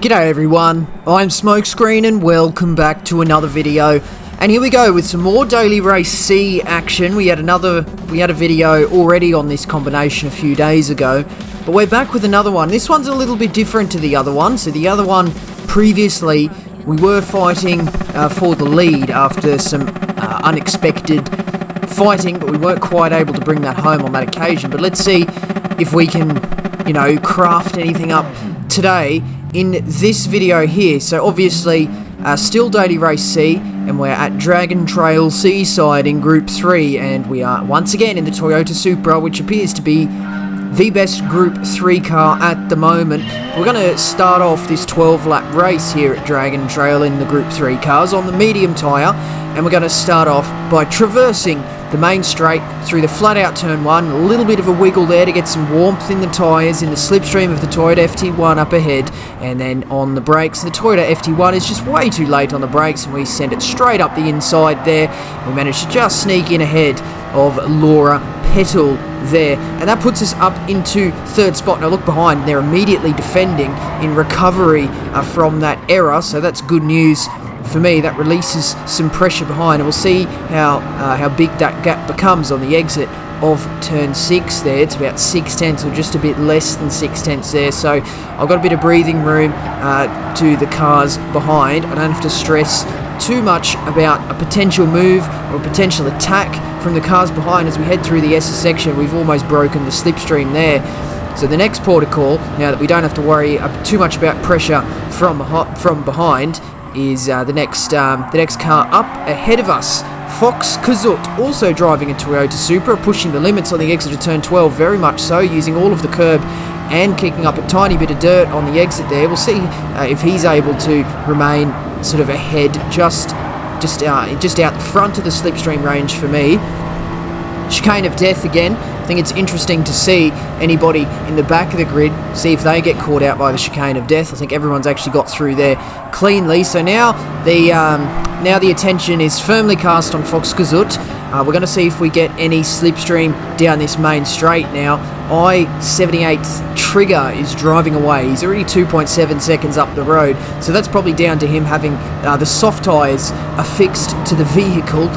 G'day everyone, I'm Smokescreen and welcome back to another video. And here we go with some more Daily Race C action. We had a video already on this combination a few days ago, but we're back with another one. This one's a little bit different to the other one. So the other one, previously, we were fighting for the lead after some unexpected fighting, but we weren't quite able to bring that home on that occasion. But let's see if we can, craft anything up today in this video here. So obviously, still Daily Race C, and we're at Dragon Trail Seaside in Group 3, and we are once again in the Toyota Supra, which appears to be the best Group 3 car at the moment. We're going to start off this 12-lap race here at Dragon Trail in the Group 3 cars on the medium tyre, and we're going to start off by traversing the main straight through the flat-out turn 1, a little bit of a wiggle there to get some warmth in the tyres in the slipstream of the Toyota FT1 up ahead, and then on the brakes, the Toyota FT1 is just way too late on the brakes, and we send it straight up the inside there. We managed to just sneak in ahead of Laura Petal there, and that puts us up into third spot. Now look behind, they're immediately defending in recovery from that error, so that's good news for me. That releases some pressure behind, and we'll see how big that gap becomes on the exit of turn 6 there. It's about 6/10 or just a bit less than 6/10 there, so I've got a bit of breathing room to the cars behind. I don't have to stress too much about a potential move or a potential attack from the cars behind as we head through the S's section. We've almost broken the slipstream there. So the next port of call, now that we don't have to worry too much about pressure from behind, is the next car up ahead of us. Fox Kazut, also driving a Toyota Supra, pushing the limits on the exit of turn 12, very much so, using all of the curb and kicking up a tiny bit of dirt on the exit there. We'll see if he's able to remain sort of ahead, just out the front of the slipstream range for me. Chicane of Death again. I think it's interesting to see anybody in the back of the grid, see if they get caught out by the Chicane of Death. I think everyone's actually got through there cleanly. So now the attention is firmly cast on Fox Kazut. We're going to see if we get any slipstream down this main straight now. I-78 Trigger is driving away. He's already 2.7 seconds up the road, so that's probably down to him having the soft tyres affixed to the vehicle,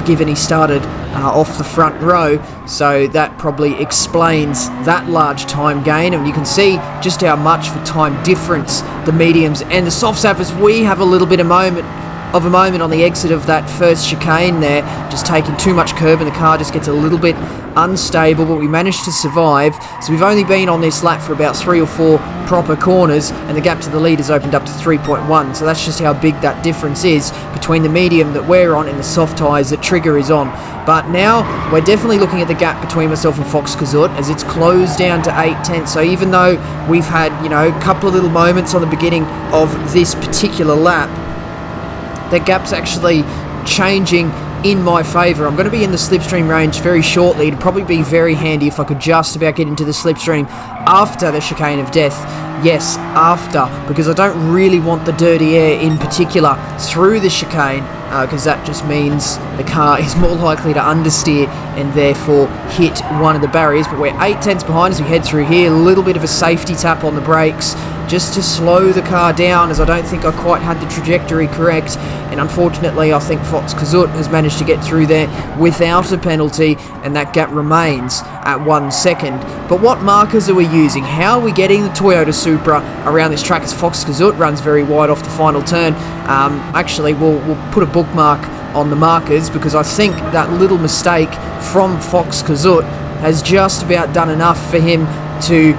given he started off the front row, so that probably explains that large time gain. And you can see just how much for time difference the mediums and the softs have, as we have a little bit of a moment on the exit of that first chicane there, just taking too much curb, and the car just gets a little bit unstable, but we managed to survive. So we've only been on this lap for about 3 or 4 proper corners, and the gap to the lead has opened up to 3.1, so that's just how big that difference is between the medium that we're on and the soft tyres that Trigger is on. But now we're definitely looking at the gap between myself and Fox Kazut as it's closed down to 8/10. So even though we've had, a couple of little moments on the beginning of this particular lap, that gap's actually changing in my favour. I'm going to be in the slipstream range very shortly. It'd probably be very handy if I could just about get into the slipstream after the Chicane of Death. Yes, after, because I don't really want the dirty air in particular through the chicane, because that just means the car is more likely to understeer and therefore hit one of the barriers. But we're 8/10 behind as we head through here. A little bit of a safety tap on the brakes just to slow the car down, as I don't think I quite had the trajectory correct, and unfortunately I think Fox Kazut has managed to get through there without a penalty, and that gap remains at 1 second. But what markers are we using? How are we getting the Toyota Supra around this track as Fox Kazut runs very wide off the final turn? Actually, we'll put a bookmark on the markers, because I think that little mistake from Fox Kazut has just about done enough for him to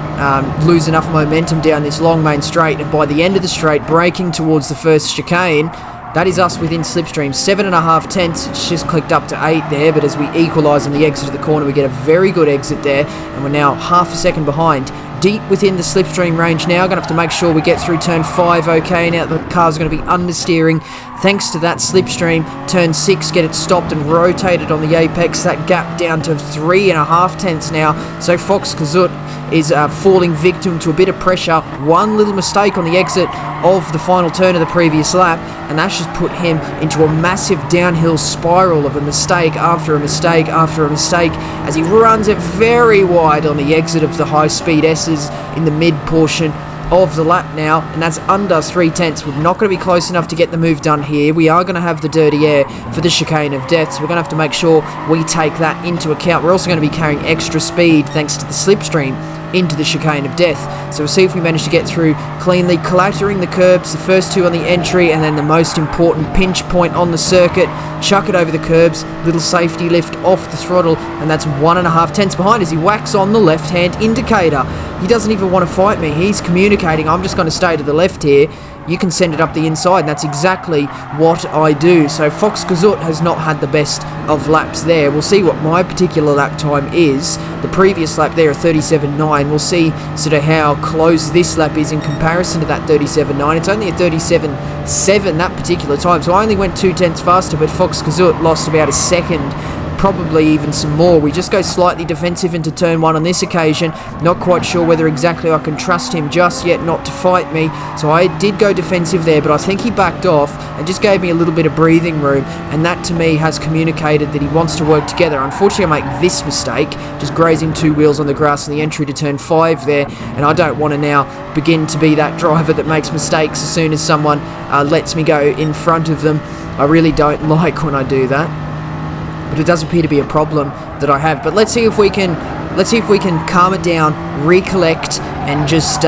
lose enough momentum down this long main straight, and by the end of the straight, braking towards the first chicane, that is us within slipstream. 7.5/10, it's just clicked up to 8 there, but as we equalise on the exit of the corner, we get a very good exit there, and we're now half a second behind. Deep within the slipstream range now. Going to have to make sure we get through turn 5 okay. Now the car's going to be understeering thanks to that slipstream. Turn 6, get it stopped and rotated on the apex. That gap down to 3.5/10 now. So Fox Kazut is falling victim to a bit of pressure. One little mistake on the exit of the final turn of the previous lap, and that's just put him into a massive downhill spiral of a mistake after a mistake after a mistake as he runs it very wide on the exit of the high-speed S's in the mid portion of the lap now, and that's under 3/10. We're not going to be close enough to get the move done here. We are going to have the dirty air for the Chicane of Death, so we're going to have to make sure we take that into account. We're also going to be carrying extra speed thanks to the slipstream into the Chicane of Death. So we'll see if we manage to get through cleanly, clattering the curbs, the first two on the entry, and then the most important pinch point on the circuit. Chuck it over the curbs, little safety lift off the throttle, and that's 1.5 tenths behind as he whacks on the left-hand indicator. He doesn't even want to fight me. He's communicating, I'm just going to stay to the left here. You can send it up the inside, and that's exactly what I do. So Fox Kazut has not had the best of laps there. We'll see what my particular lap time is. The previous lap there, a 37.9. We'll see sort of how close this lap is in comparison to that 37.9. It's only a 37.7 that particular time, so I only went 2 tenths faster, but Fox Kazut lost about a second, probably even some more. We just go slightly defensive into turn 1 on this occasion. Not quite sure whether exactly I can trust him just yet not to fight me, so I did go defensive there, but I think he backed off and just gave me a little bit of breathing room, and that to me has communicated that he wants to work together. Unfortunately, I make this mistake, just grazing 2 wheels on the grass in the entry to turn 5 there, and I don't want to now begin to be that driver that makes mistakes as soon as someone lets me go in front of them. I really don't like when I do that, but it does appear to be a problem that I have. But let's see if we can calm it down, recollect, and just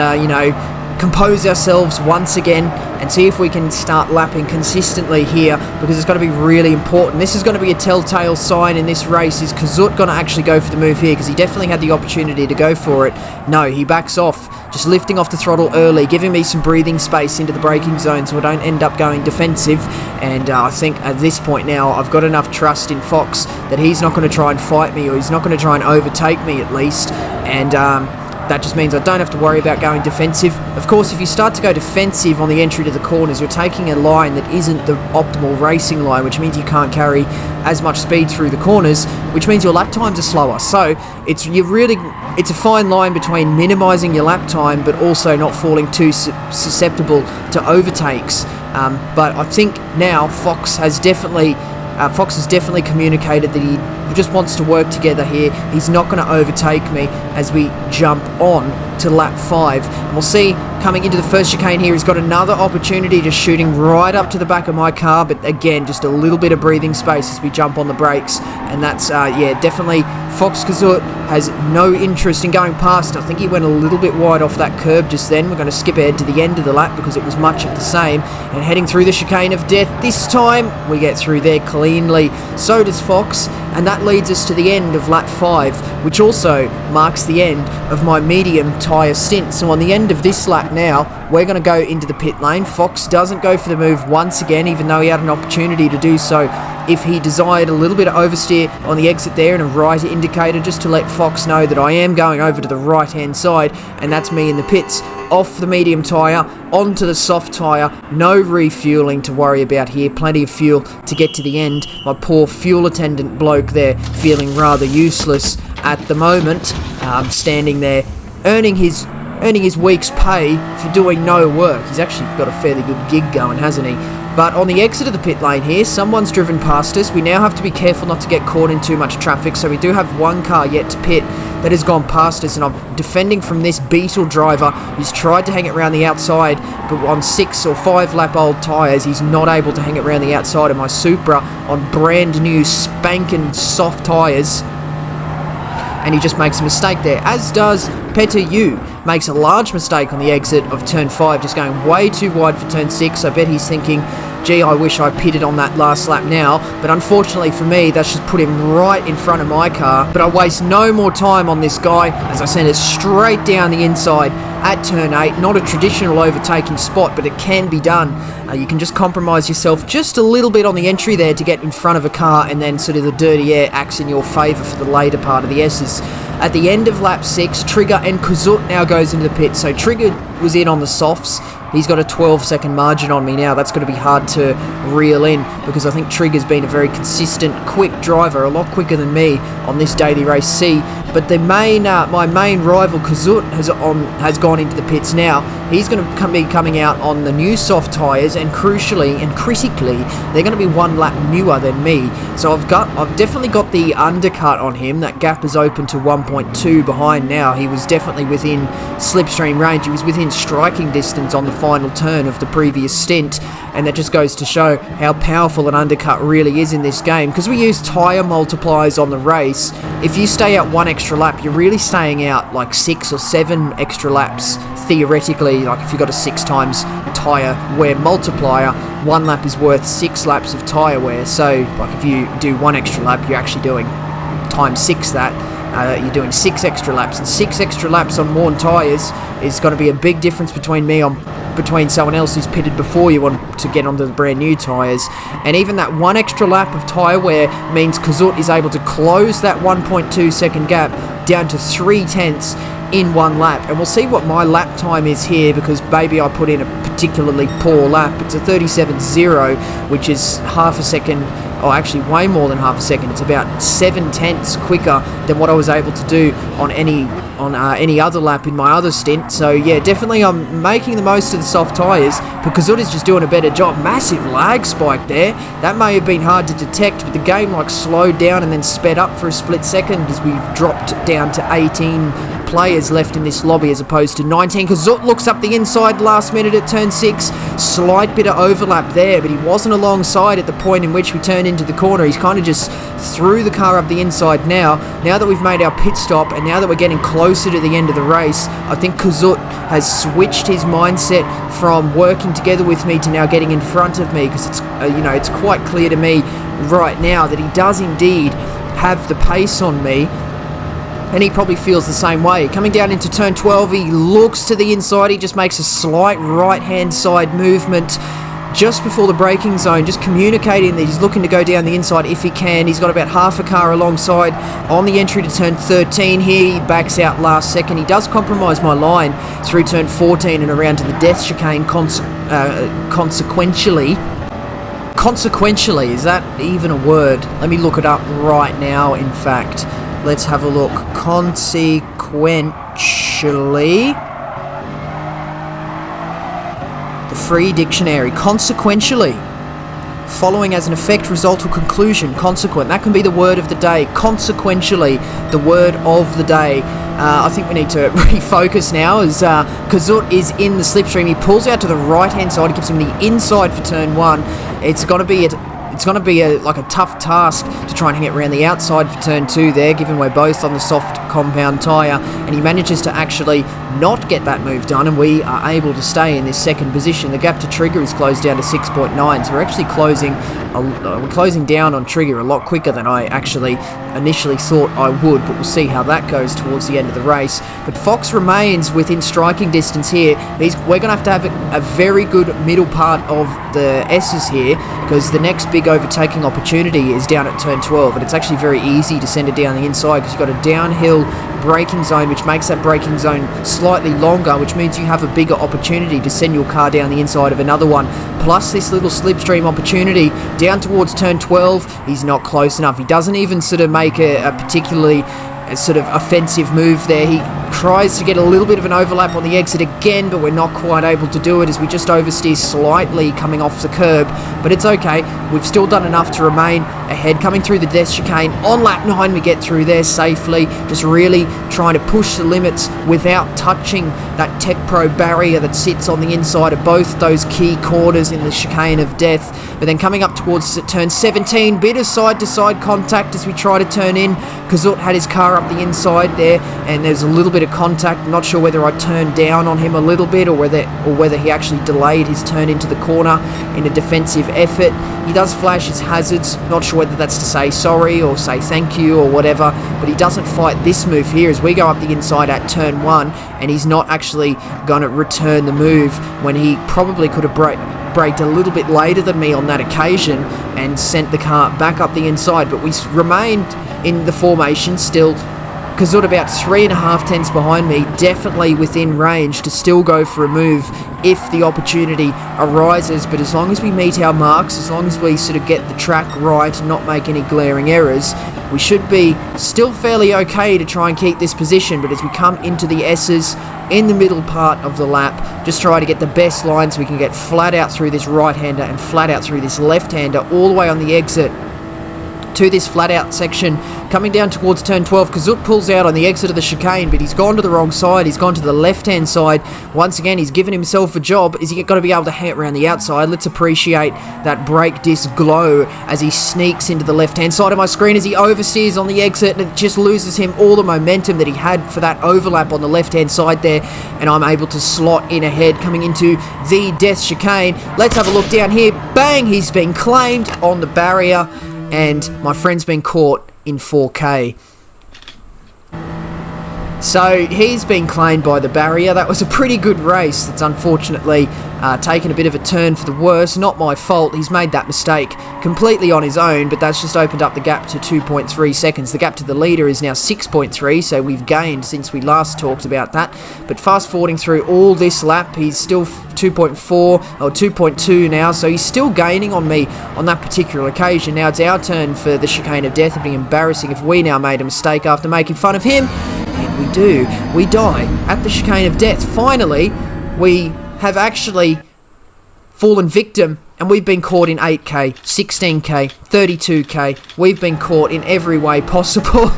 compose ourselves once again, and see if we can start lapping consistently here, because it's going to be really important. This is going to be a telltale sign in this race. Is Kazut going to actually go for the move here? Because he definitely had the opportunity to go for it. No, he backs off, just lifting off the throttle early, giving me some breathing space into the braking zone so I don't end up going defensive. And I think at this point now, I've got enough trust in Fox that he's not going to try and fight me, or he's not going to try and overtake me at least. And that just means I don't have to worry about going defensive. Of course, if you start to go defensive on the entry to the corners, you're taking a line that isn't the optimal racing line, which means you can't carry as much speed through the corners, which means your lap times are slower. So it's a fine line between minimising your lap time but also not falling too susceptible to overtakes. But I think now Fox has definitely communicated that he just wants to work together here. He's not going to overtake me as we jump on to lap 5. And we'll see, coming into the first chicane here, he's got another opportunity, just shooting right up to the back of my car, but again, just a little bit of breathing space as we jump on the brakes. And that's, definitely Fox Kazut has no interest in going past. I think he went a little bit wide off that curb just then. We're going to skip ahead to the end of the lap because it was much of the same. And heading through the Chicane of Death, this time we get through there cleanly. So does Fox, and that leads us to the end of lap 5, which also marks the end of my medium tyre stint. So on the end of this lap now, we're going to go into the pit lane. Fox doesn't go for the move once again, even though he had an opportunity to do so if he desired. A little bit of oversteer on the exit there and a right indicator just to let Fox know that I am going over to the right hand side, and that's me in the pits. Off the medium tyre, onto the soft tyre, no refuelling to worry about here, plenty of fuel to get to the end. My poor fuel attendant bloke there feeling rather useless at the moment, standing there earning his week's pay for doing no work. He's actually got a fairly good gig going, hasn't he? But on the exit of the pit lane here, someone's driven past us. We now have to be careful not to get caught in too much traffic, so we do have one car yet to pit that has gone past us, and I'm defending from this Beetle driver who's tried to hang it around the outside, but on 6 or 5 lap old tyres, he's not able to hang it around the outside of my Supra on brand new spanking soft tyres. And he just makes a mistake there, as does ToughPower. Makes a large mistake on the exit of turn 5, just going way too wide for turn 6. I bet he's thinking, gee, I wish I pitted on that last lap now, but unfortunately for me, that's just put him right in front of my car. But I waste no more time on this guy as I send it straight down the inside at turn 8. Not a traditional overtaking spot, but it can be done. You can just compromise yourself just a little bit on the entry there to get in front of a car, and then sort of the dirty air acts in your favour for the later part of the S's. At the end of lap 6, Trigger and Kazut now goes into the pit. So Trigger was in on the softs. He's got a 12-second margin on me now. That's going to be hard to reel in because I think Trigger's been a very consistent, quick driver, a lot quicker than me on this daily race C. But the my main rival, Kazut, has gone into the pits now. He's going to be coming out on the new soft tyres, and crucially and critically, they're going to be 1 lap newer than me. So I've definitely got the undercut on him. That gap is open to 1.2 behind now. He was definitely within slipstream range. He was within striking distance on the final turn of the previous stint, and that just goes to show how powerful an undercut really is in this game. Because we use tyre multipliers on the race, if you stay out 1 extra lap, you're really staying out like 6 or 7 extra laps theoretically. Like if you've got a 6 times tyre wear multiplier, 1 lap is worth 6 laps of tyre wear. So like if you do 1 extra lap, you're actually doing times 6 that. You're doing 6 extra laps, and 6 extra laps on worn tyres is going to be a big difference between someone else who's pitted before you to get onto the brand new tyres. And even that 1 extra lap of tyre wear means Kazut is able to close that 1.2 second gap down to 3/10 in 1 lap. And we'll see what my lap time is here, because maybe I put in a particularly poor lap. It's a 37.0, which is half a second, or actually way more than half a second. It's about 7/10 quicker than what I was able to do on any other lap in my other stint. So yeah, definitely I'm making the most of the soft tyres, but Kazut is just doing a better job. Massive lag spike there. That may have been hard to detect, but the game like slowed down and then sped up for a split second as we've dropped down to 18 players left in this lobby as opposed to 19. Kazut looks up the inside last minute at turn 6. Slight bit of overlap there, but he wasn't alongside at the point in which we turned into the corner. He's kind of just threw the car up the inside now that we've made our pit stop, and now that we're getting closer to the end of the race. I think Kazut has switched his mindset from working together with me to now getting in front of me, because it's it's quite clear to me right now that he does indeed have the pace on me. And he probably feels the same way. Coming down into turn 12, he looks to the inside. He just makes a slight right-hand side movement just before the braking zone, just communicating that he's looking to go down the inside if he can. He's got about half a car alongside on the entry to turn 13 here. He backs out last second. He does compromise my line through turn 14 and around to the death chicane consequentially. Consequentially, is that even a word? Let me look it up right now, in fact. Let's have a look. Consequentially. The free dictionary. Consequentially. Following as an effect, result, or conclusion. Consequent. That can be the word of the day. Consequentially, the word of the day. I think we need to refocus now as Kazut is in the slipstream. He pulls out to the right-hand side. He gives him the inside for turn 1. It's going to be a tough task to try and hang it around the outside for turn 2 there, given we're both on the soft compound tyre, and he manages to actually not get that move done, and we are able to stay in this second position. The gap to Trigger is closed down to 6.9, so we're actually closing down on Trigger a lot quicker than I actually initially thought I would, but we'll see how that goes towards the end of the race. But Fox remains within striking distance here. We're going to have a very good middle part of the S's here, because the next big overtaking opportunity is down at turn 12, and it's actually very easy to send it down the inside because you've got a downhill braking zone, which makes that braking zone slightly longer, which means you have a bigger opportunity to send your car down the inside of another one. Plus this little slipstream opportunity down towards turn 12, he's not close enough. He doesn't even sort of make a particularly sort of offensive move there. He tries to get a little bit of an overlap on the exit again, but we're not quite able to do it as we just oversteer slightly coming off the curb, but it's okay. We've still done enough to remain ahead. Coming through the death chicane on lap 9, we get through there safely, just really trying to push the limits without touching that Tech Pro barrier that sits on the inside of both those key corners in the Chicane of Death. But then coming up towards turn 17, bit of side-to-side contact as we try to turn in. Kazut had his car up the inside there, and there's a little bit of contact. I'm not sure whether I turned down on him a little bit or whether he actually delayed his turn into the corner in a defensive effort. He does flash his hazards, not sure whether that's to say sorry or say thank you or whatever, but he doesn't fight this move here as we go up the inside at turn 1, and he's not actually going to return the move when he probably could have braked a little bit later than me on that occasion and sent the car back up the inside. But we remained in the formation still. Kazut about 3.5 tenths behind me, definitely within range to still go for a move if the opportunity arises. But as long as we meet our marks, as long as we sort of get the track right and not make any glaring errors, we should be still fairly okay to try and keep this position. But as we come into the S's in the middle part of the lap, just try to get the best line so we can get flat out through this right-hander and flat out through this left-hander all the way on the exit to this flat out section. Coming down towards turn 12, Kazut pulls out on the exit of the chicane, but he's gone to the wrong side. He's gone to the left hand side. Once again, he's given himself a job. Is he got to be able to hang around the outside? Let's appreciate that brake disc glow as he sneaks into the left hand side of my screen as he oversteers on the exit, and it just loses him all the momentum that he had for that overlap on the left hand side there, and I'm able to slot in ahead coming into the death chicane. Let's have a look down here. Bang! He's been claimed on the barrier, and my friend's been caught in 4K. So he's been claimed by the barrier. That was a pretty good race. That's unfortunately taken a bit of a turn for the worse. Not my fault. He's made that mistake completely on his own, but that's just opened up the gap to 2.3 seconds. The gap to the leader is now 6.3, so we've gained since we last talked about that. But fast forwarding through all this lap, he's still 2.4 or 2.2 now, so he's still gaining on me on that particular occasion. Now it's our turn for the chicane of death. It'd be embarrassing if we now made a mistake after making fun of him. And we do. We die at the chicane of death. Finally, we have actually fallen victim, and we've been caught in 8K, 16K, 32K. We've been caught in every way possible.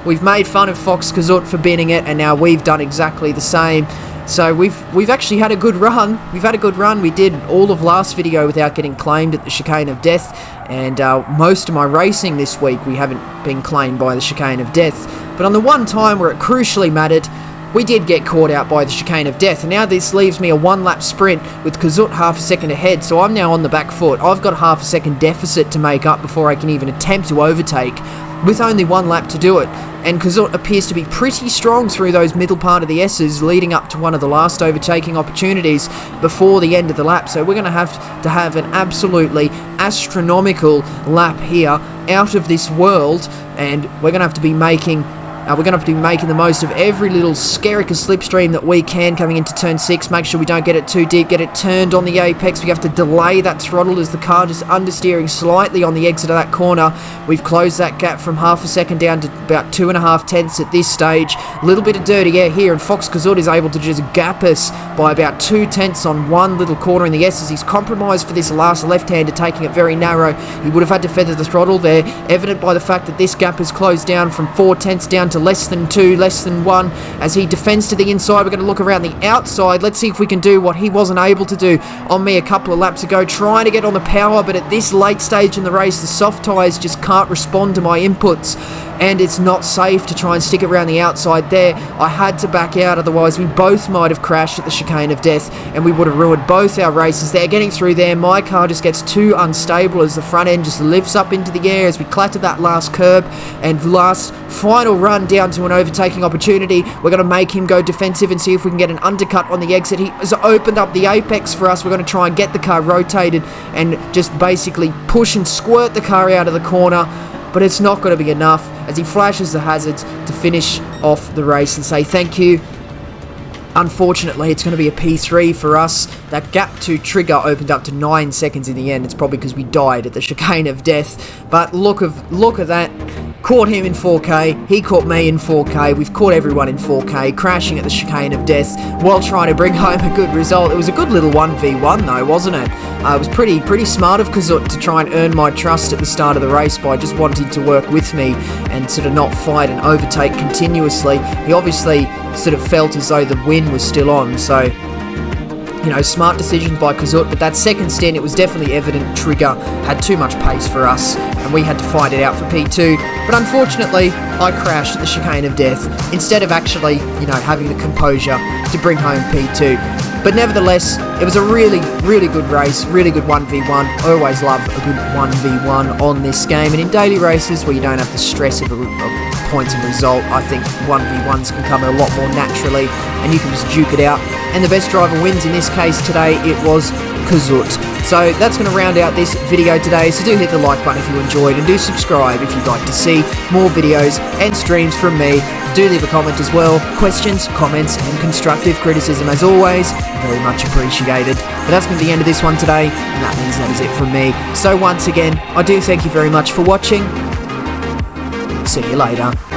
We've made fun of Fox Kazut for binning it, and now we've done exactly the same. So we've actually had a good run. We've had a good run. We did all of last video without getting claimed at the chicane of death, and most of my racing this week we haven't been claimed by the chicane of death. But on the one time where it crucially mattered, we did get caught out by the chicane of death, and now this leaves me a one-lap sprint with Kazut half a second ahead, so I'm now on the back foot. I've got a half a second deficit to make up before I can even attempt to overtake, with only one lap to do it. And Kazut appears to be pretty strong through those middle part of the S's, leading up to one of the last overtaking opportunities before the end of the lap. So we're going to have an absolutely astronomical lap here, out of this world, and we're going to have to be making the most of every little skerrick slipstream that we can coming into turn 6. Make sure we don't get it too deep, get it turned on the apex. We have to delay that throttle as the car just understeering slightly on the exit of that corner. We've closed that gap from half a second down to about 2.5 tenths at this stage. A little bit of dirty air here, and Fox Kazut is able to just gap us by about 2 tenths on one little corner in the S's. He's compromised for this last left-hander, taking it very narrow. He would have had to feather the throttle there, evident by the fact that this gap has closed down from 4 tenths down to less than 2, less than 1, as he defends to the inside. We're going to look around the outside. Let's see if we can do what he wasn't able to do on me a couple of laps ago, trying to get on the power, but at this late stage in the race, the soft tyres just can't respond to my inputs, and it's not safe to try and stick around the outside there. I had to back out, otherwise we both might have crashed at the chicane of death, and we would have ruined both our races there. Getting through there, my car just gets too unstable as the front end just lifts up into the air as we clatter that last curb, and last final run down to an overtaking opportunity. We're going to make him go defensive and see if we can get an undercut on the exit. He has opened up the apex for us. We're going to try and get the car rotated and just basically push and squirt the car out of the corner, but it's not going to be enough as he flashes the hazards to finish off the race and say thank you. Unfortunately, it's going to be a P3 for us. That gap to trigger opened up to 9 seconds in the end. It's probably because we died at the chicane of death. But look at that. Caught him in 4K, he caught me in 4K, we've caught everyone in 4K, crashing at the chicane of death while trying to bring home a good result. It was a good little 1v1 though, wasn't it? It was pretty smart of Kazut to try and earn my trust at the start of the race by just wanting to work with me and sort of not fight and overtake continuously. He obviously sort of felt as though the win was still on, so, you know, smart decisions by Kazut, but that second stint, it was definitely evident Trigger had too much pace for us, and we had to fight it out for P2, but unfortunately, I crashed at the chicane of death, instead of actually, you know, having the composure to bring home P2. But nevertheless, it was a really good race, really good 1v1. I always love a good 1v1 on this game, and in daily races where you don't have the stress of points and result, I think 1v1s can come a lot more naturally, and you can just duke it out. And the best driver wins. In this case today, it was Kazut. So that's going to round out this video today, so do hit the like button if you enjoyed, and do subscribe if you'd like to see more videos and streams from me. Do leave a comment as well. Questions, comments, and constructive criticism, as always, very much appreciated. But that's going to be the end of this one today, and that means that is it from me. So once again, I do thank you very much for watching. See you later.